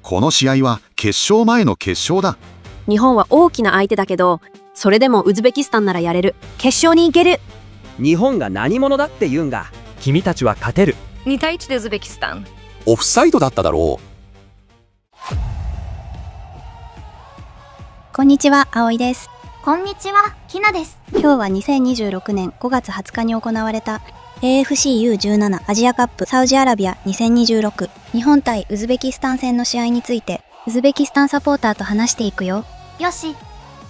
この試合は決勝前の決勝だ。日本は大きな相手だけど、それでもウズベキスタンならやれる。決勝に行ける。日本が何者だって言うんが。君たちは勝てる。2対1でウズベキスタン。オフサイドだっただろう。こんにちは、葵です。こんにちは、きなです。今日は2026年5月20日に行われた AFC-U17 アジアカップサウジアラビア2026日本対ウズベキスタン戦の試合について、ウズベキスタンサポーターと話していくよ。よし、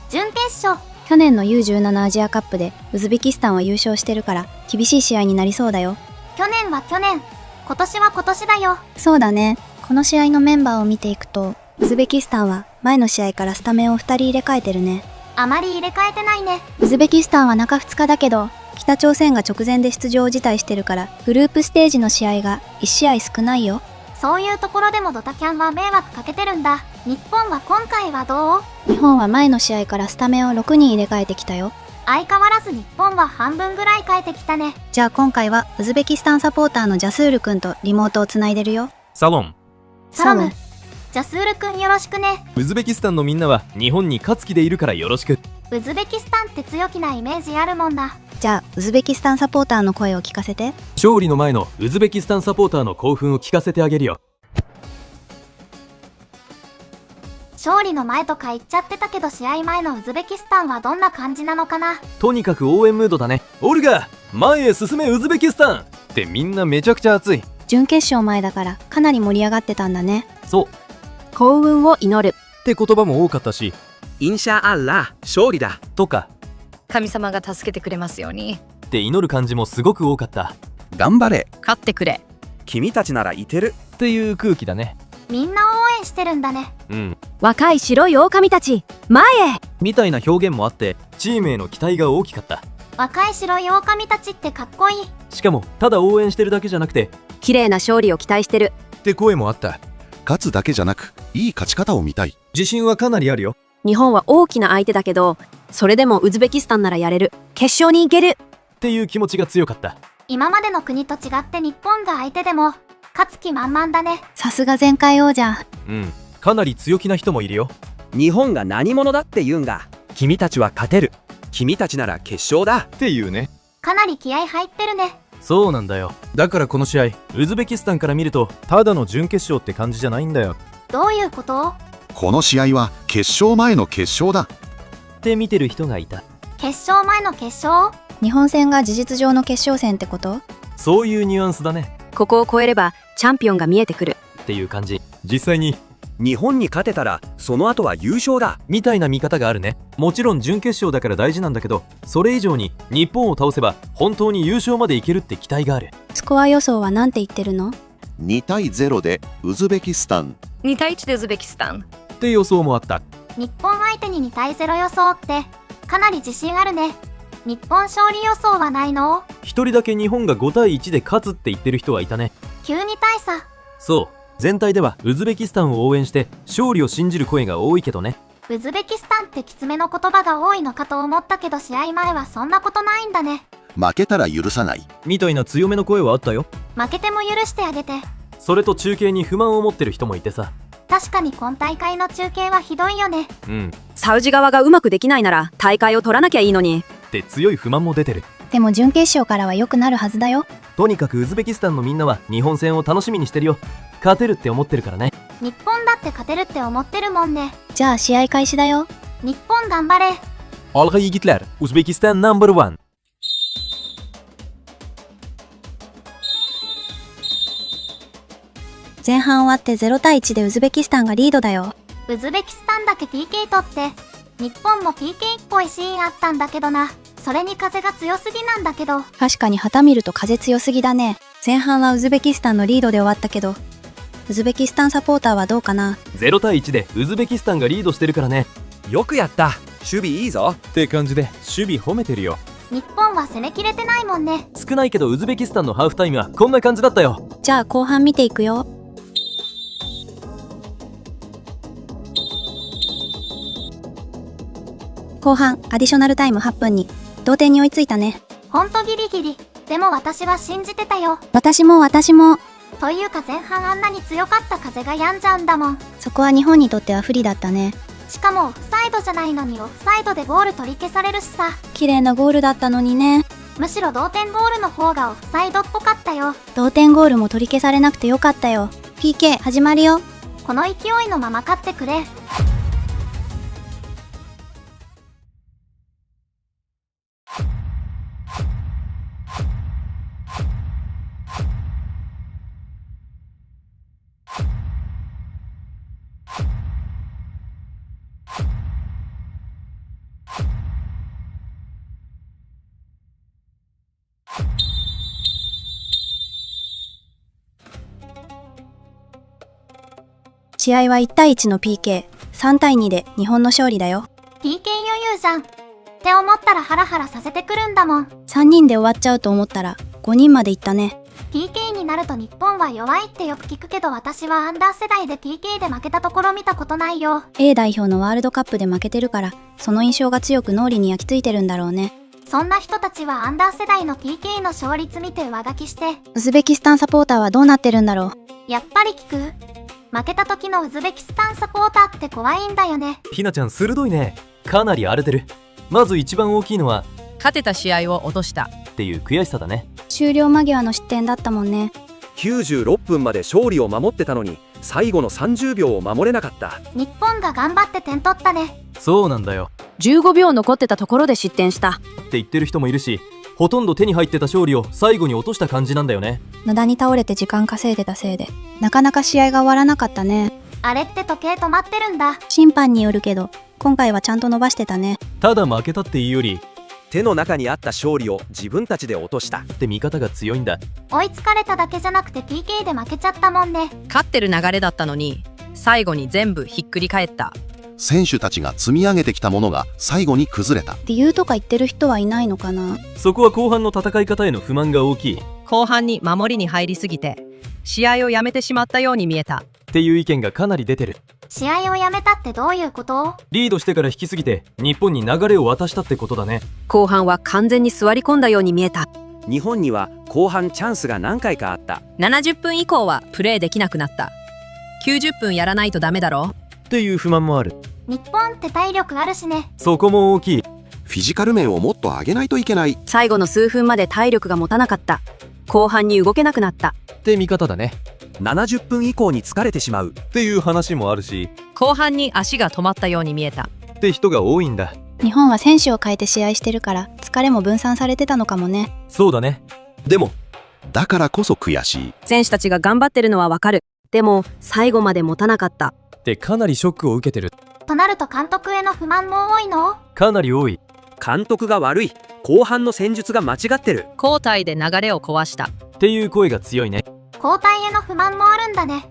準決勝。去年の U17 アジアカップでウズベキスタンは優勝してるから厳しい試合になりそうだよ。去年は去年、今年は今年だよ。そうだね。この試合のメンバーを見ていくと、ウズベキスタンは前の試合からスタメンを2人入れ替えてるね。あまり入れ替えてないね。ウズベキスタンは中2日だけど、北朝鮮が直前で出場を辞退してるから、グループステージの試合が1試合少ないよ。そういうところでもドタキャンは迷惑かけてるんだ。日本は今回はどう？日本は前の試合からスタメンを6人入れ替えてきたよ。相変わらず日本は半分ぐらい変えてきたね。じゃあ今回はウズベキスタンサポーターのジャスールくんとリモートをつないでるよ。サロン。サロム。ジャスールくんよろしくね。ウズベキスタンのみんなは日本に勝つ気でいるからよろしく。ウズベキスタンって強気なイメージあるもんだ。じゃあウズベキスタンサポーターの声を聞かせて。勝利の前のウズベキスタンサポーターの興奮を聞かせてあげるよ。勝利の前とか言っちゃってたけど、試合前のウズベキスタンはどんな感じなのかな。とにかく応援ムードだね。オルガ、前へ進めウズベキスタンってみんなめちゃくちゃ熱い。準決勝前だからかなり盛り上がってたんだね。そう。幸運を祈るって言葉も多かったし、インシャアッラー、勝利だとか神様が助けてくれますように。って祈る感じもすごく多かった。頑張れ。勝ってくれ。君たちならいけるっていう空気だね。みんな応援してるんだね。うん。若い白い狼たち、前へみたいな表現もあって、チームへの期待が大きかった。若い白い狼たちってかっこいい。しかもただ応援してるだけじゃなくて、綺麗な勝利を期待してるって声もあった。勝つだけじゃなく、いい勝ち方を見たい。自信はかなりあるよ。日本は大きな相手だけど、それでもウズベキスタンならやれる。決勝に行けるっていう気持ちが強かった。今までの国と違って日本が相手でも勝つ気満々だね。さすが前回王者。うん。かなり強気な人もいるよ。日本が何者だって言うんが。君たちは勝てる。君たちなら決勝だっていうね。かなり気合入ってるね。そうなんだよ。だからこの試合、ウズベキスタンから見るとただの準決勝って感じじゃないんだよ。どういうこと？この試合は決勝前の決勝だって見てる人がいた。決勝前の決勝？日本戦が事実上の決勝戦ってこと？そういうニュアンスだね。ここを超えればチャンピオンが見えてくるっていう感じ。実際に日本に勝てたらその後は優勝だみたいな見方があるね。もちろん準決勝だから大事なんだけど、それ以上に日本を倒せば本当に優勝までいけるって期待がある。スコア予想は何て言ってるの？2対0でウズベキスタン。2対1でウズベキスタン。って予想もあった。日本相手に2対0予想ってかなり自信あるね。日本勝利予想はないの？一人だけ日本が5対1で勝つって言ってる人はいたね。急に大差。そう。全体ではウズベキスタンを応援して勝利を信じる声が多いけどね。ウズベキスタンってきつめの言葉が多いのかと思ったけど、試合前はそんなことないんだね。負けたら許さない。みたいな強めの声はあったよ。負けても許してあげて。それと中継に不満を持ってる人もいてさ。確かに今大会の中継はひどいよね。うん。サウジ側がうまくできないなら大会を取らなきゃいいのにって強い不満も出てる。でも準決勝からは良くなるはずだよ。とにかくウズベキスタンのみんなは日本戦を楽しみにしてるよ。勝てるって思ってるからね。日本だって勝てるって思ってるもんね。じゃあ試合開始だよ。日本頑張れ。Algı yigitler, Uzbekistan No.1。前半終わって0対1でウズベキスタンがリードだよ。ウズベキスタンだけ PK 取って日本も PK っぽいシーンあったんだけどな。それに風が強すぎなんだけど。確かに旗見ると風強すぎだね。前半はウズベキスタンのリードで終わったけど、ウズベキスタンサポーターはどうかな。0対1でウズベキスタンがリードしてるからね。よくやった、守備いいぞって感じで守備褒めてるよ。日本は攻めきれてないもんね。少ないけどウズベキスタンのハーフタイムはこんな感じだったよ。じゃあ後半見ていくよ。後半アディショナルタイム8分に同点に追いついたね。ほんとギリギリ。でも私は信じてたよ。私も。というか前半あんなに強かった風が病んじゃうんだもん。そこは日本にとっては不利だったね。しかもオフサイドじゃないのにオフサイドでゴール取り消されるしさ。綺麗なゴールだったのにね。むしろ同点ゴールの方がオフサイドっぽかったよ。同点ゴールも取り消されなくてよかったよ。PK 始まるよ。この勢いのまま勝ってくれ。試合は1対1の PK、3対2で日本の勝利だよ。 PK 余裕じゃんって思ったらハラハラさせてくるんだもん。3人で終わっちゃうと思ったら5人までいったね。 PK になると日本は弱いってよく聞くけど、私はアンダー世代で PK で負けたところ見たことないよ。 A 代表のワールドカップで負けてるから、その印象が強く脳裏に焼き付いてるんだろうね。そんな人たちはアンダー世代の PK の勝率見て上書きして。ウズベキスタンサポーターはどうなってるんだろう。やっぱり聞く。負けた時のウズベキスタンサポーターって怖いんだよね。ひなちゃん鋭いね。かなり荒れてる。まず一番大きいのは勝てた試合を落としたっていう悔しさだね。終了間際の失点だったもんね。96分まで勝利を守ってたのに最後の30秒を守れなかった。日本が頑張って点取ったね。そうなんだよ。15秒残ってたところで失点した。って言ってる人もいるし、ほとんど手に入ってた勝利を最後に落とした感じなんだよね。無駄に倒れて時間稼いでたせいで、なかなか試合が終わらなかったね。あれって時計止まってるんだ。審判によるけど、今回はちゃんと伸ばしてたね。ただ負けたっていうより、手の中にあった勝利を自分たちで落としたって見方が強いんだ。追いつかれただけじゃなくて PK で負けちゃったもんね。勝ってる流れだったのに最後に全部ひっくり返った。選手たちが積み上げてきたものが最後に崩れた。理由とか言ってる人はいないのかな。そこは後半の戦い方への不満が大きい。後半に守りに入りすぎて試合をやめてしまったように見えたっていう意見がかなり出てる。試合をやめたってどういうこと？リードしてから引きすぎて日本に流れを渡したってことだね。後半は完全に座り込んだように見えた。日本には後半チャンスが何回かあった。70分以降はプレーできなくなった。90分やらないとダメだろっていう不満もある。日本って体力あるしね。そこも大きい。フィジカル面をもっと上げないといけない。最後の数分まで体力が持たなかった。後半に動けなくなったって見方だね。70分以降に疲れてしまうっていう話もあるし、後半に足が止まったように見えたって人が多いんだ。日本は選手を変えて試合してるから疲れも分散されてたのかもね。そうだね。でもだからこそ悔しい。選手たちが頑張ってるのはわかる。でも最後まで持たなかったってかなりショックを受けてる。となると監督への不満も多いの？かなり多い。監督が悪い。後半の戦術が間違ってる。交代で流れを壊したっていう声が強いね。交代への不満もあるんだね。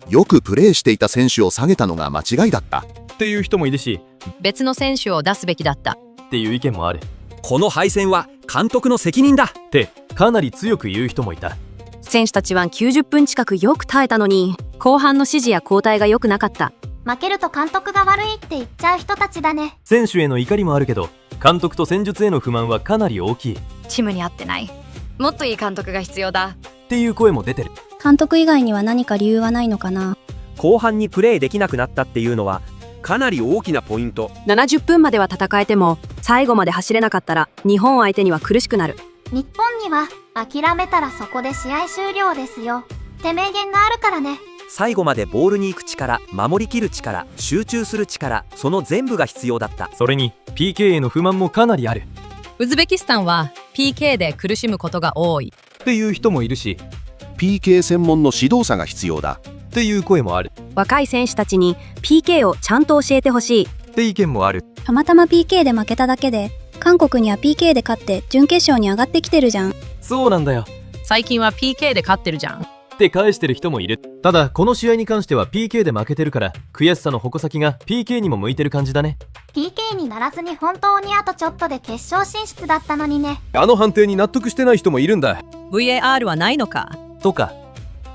よくプレーしていた選手を下げたのが間違いだった。っていう人もいるし、別の選手を出すべきだったっていう意見もある。この敗戦は監督の責任だってかなり強く言う人もいた。選手たちは90分近くよく耐えたのに、後半の指示や交代が良くなかった。負けると監督が悪いって言っちゃう人たちだね。選手への怒りもあるけど、監督と戦術への不満はかなり大きい。チームに合ってない。もっといい監督が必要だっていう声も出てる。監督以外には何か理由はないのかな。後半にプレーできなくなったっていうのはかなり大きなポイント。70分までは戦えても最後まで走れなかったら日本相手には苦しくなる。日本には諦めたらそこで試合終了ですよって名言があるからね。最後までボールに行く力、守りきる力、集中する力、その全部が必要だった。それに PK への不満もかなりある。ウズベキスタンは PK で苦しむことが多いっていう人もいるし、 PK 専門の指導者が必要だっていう声もある。若い選手たちに PK をちゃんと教えてほしいって意見もある。たまたま PK で負けただけで、韓国には PK で勝って準決勝に上がってきてるじゃん。そうなんだよ。最近は PK で勝ってるじゃんって返してる人もいる。ただこの試合に関しては PK で負けてるから、悔しさの矛先が PK にも向いてる感じだね。 PK にならずに本当にあとちょっとで決勝進出だったのにね。あの判定に納得してない人もいるんだ。 VAR はないのかとか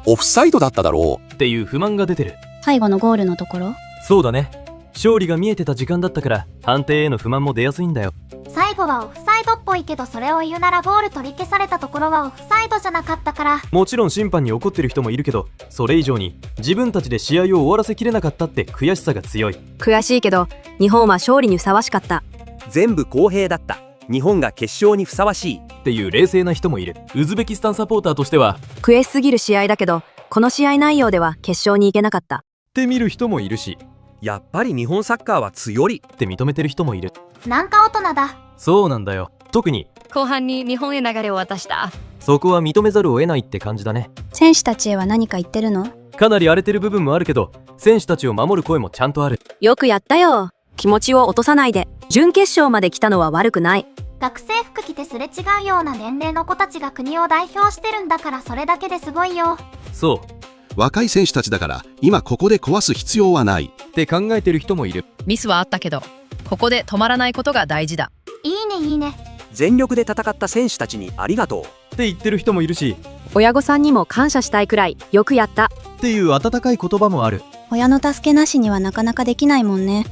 オフサイドだっただろうっていう不満が出てる。最後のゴールのところ。そうだね。勝利が見えてた時間だったから判定への不満も出やすいんだよ。最後はオフサイドっぽいけど、それを言うならゴール取り消されたところはオフサイドじゃなかったから。もちろん審判に怒ってる人もいるけど、それ以上に自分たちで試合を終わらせきれなかったって悔しさが強い。悔しいけど日本は勝利にふさわしかった。全部公平だった。日本が決勝にふさわしいっていう冷静な人もいる。ウズベキスタンサポーターとしては悔しすぎる試合だけど、この試合内容では決勝に行けなかったって見る人もいるし、やっぱり日本サッカーは強いって認めてる人もいる。なんか大人だ。そうなんだよ。特に後半に日本へ流れを渡した。そこは認めざるを得ないって感じだね。選手たちへは何か言ってるの？かなり荒れてる部分もあるけど、選手たちを守る声もちゃんとある。よくやったよ。気持ちを落とさないで。準決勝まで来たのは悪くない。学生服着てすれ違うような年齢の子たちが国を代表してるんだから、それだけですごいよ。そう。若い選手たちだから今ここで壊す必要はないって考えてる人もいる。ミスはあったけど、ここで止まらないことが大事だ。いいねいいね。全力で戦った選手たちにありがとうって言ってる人もいるし、親御さんにも感謝したいくらいよくやったっていう温かい言葉もある。親の助けなしにはなかなかできないもんね。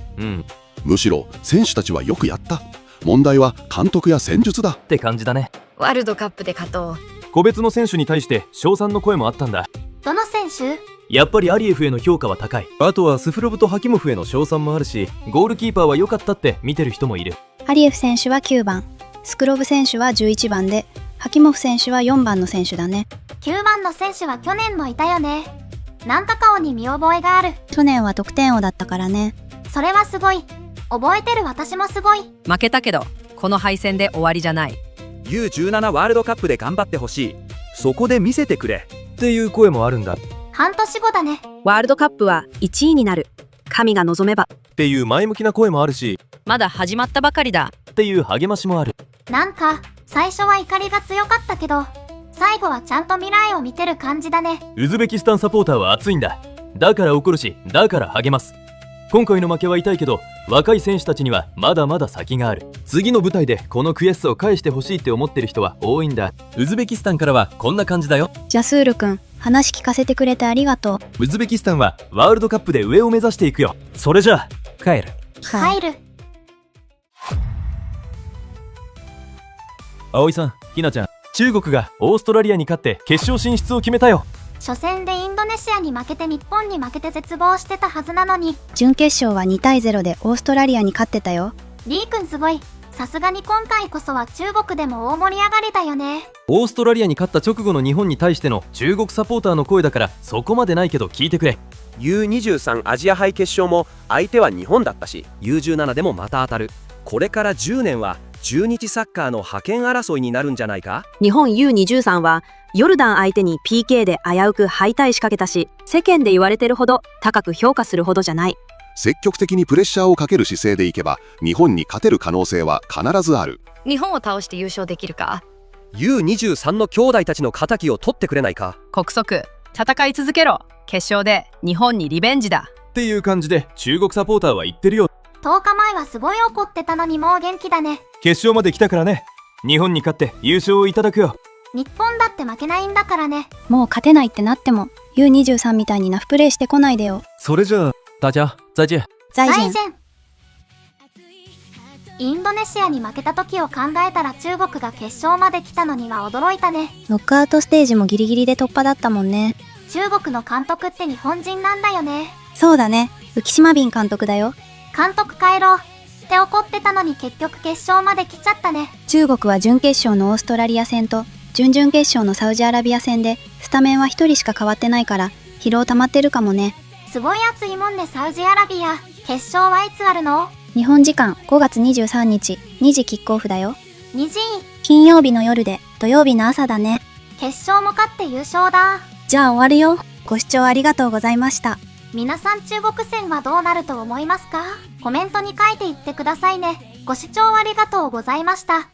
むしろ選手たちはよくやった。問題は監督や戦術だって感じだね。ワールドカップで勝とう。個別の選手に対して称賛の声もあったんだ。どの選手？やっぱりアリエフへの評価は高い。あとはスフロブとハキモフへの称賛もあるし、ゴールキーパーは良かったって見てる人もいる。アリエフ選手は9番、スクロブ選手は11番で、ハキモフ選手は4番の選手だね。9番の選手は去年もいたよね。なんか顔に見覚えがある。去年は得点王だったからね。それはすごい。覚えてる。私もすごい。負けたけど、この敗戦で終わりじゃない。 U17 ワールドカップで頑張ってほしい。そこで見せてくれっていう声もあるんだ。半年後だね。ワールドカップは1位になる。神が望めばっていう前向きな声もあるし、まだ始まったばかりだっていう励ましもある。なんか最初は怒りが強かったけど、最後はちゃんと未来を見てる感じだね。ウズベキスタンサポーターは熱いんだ。だから怒るし、だから励ます。今回の負けは痛いけど、若い選手たちにはまだまだ先がある。次の舞台でこの悔しさを返してほしいって思ってる人は多いんだ。ウズベキスタンからはこんな感じだよ。ジャスールくん、話聞かせてくれてありがとう。ウズベキスタンはワールドカップで上を目指していくよ。それじゃあ帰る。帰る。葵さん、ひなちゃん、中国がオーストラリアに勝って決勝進出を決めたよ。初戦でインドネシアに負けて日本に負けて絶望してたはずなのに、準決勝は2対0でオーストラリアに勝ってたよ。リーくんすごい。さすがに今回こそは中国でも大盛り上がりだよね。オーストラリアに勝った直後の日本に対しての中国サポーターの声だから、そこまでないけど聞いてくれ。 U23 アジア杯決勝も相手は日本だったし、 U17 でもまた当たる。これから10年は中日サッカーの覇権争いになるんじゃないか。日本 U23 はヨルダン相手に PK で危うく敗退しかけたし、世間で言われてるほど高く評価するほどじゃない。積極的にプレッシャーをかける姿勢でいけば日本に勝てる可能性は必ずある。日本を倒して優勝できるか。 U23 の兄弟たちの敵を取ってくれないか。国則、戦い続けろ。決勝で日本にリベンジだっていう感じで中国サポーターは言ってるよ。10日前はすごい怒ってたのにもう元気だね。決勝まで来たからね。日本に勝って優勝をいただくよ。日本だって負けないんだからね。もう勝てないってなっても U23 みたいにナフプレーしてこないでよ。それじゃあ大家再見。再見。インドネシアに負けた時を考えたら中国が決勝まで来たのには驚いたね。ノックアウトステージもギリギリで突破だったもんね。中国の監督って日本人なんだよね。そうだね、浮島敏監督だよ。監督帰ろうって怒ってたのに結局決勝まで来ちゃったね。中国は準決勝のオーストラリア戦と準々決勝のサウジアラビア戦でスタメンは1人しか変わってないから疲労溜まってるかもね。すごい熱いもんね。サウジアラビア決勝はいつあるの？日本時間5月23日2時キックオフだよ。2時。金曜日の夜で土曜日の朝だね。決勝も勝って優勝だ。じゃあ終わるよ。ご視聴ありがとうございました。皆さん中国戦はどうなると思いますか？コメントに書いていってくださいね。ご視聴ありがとうございました。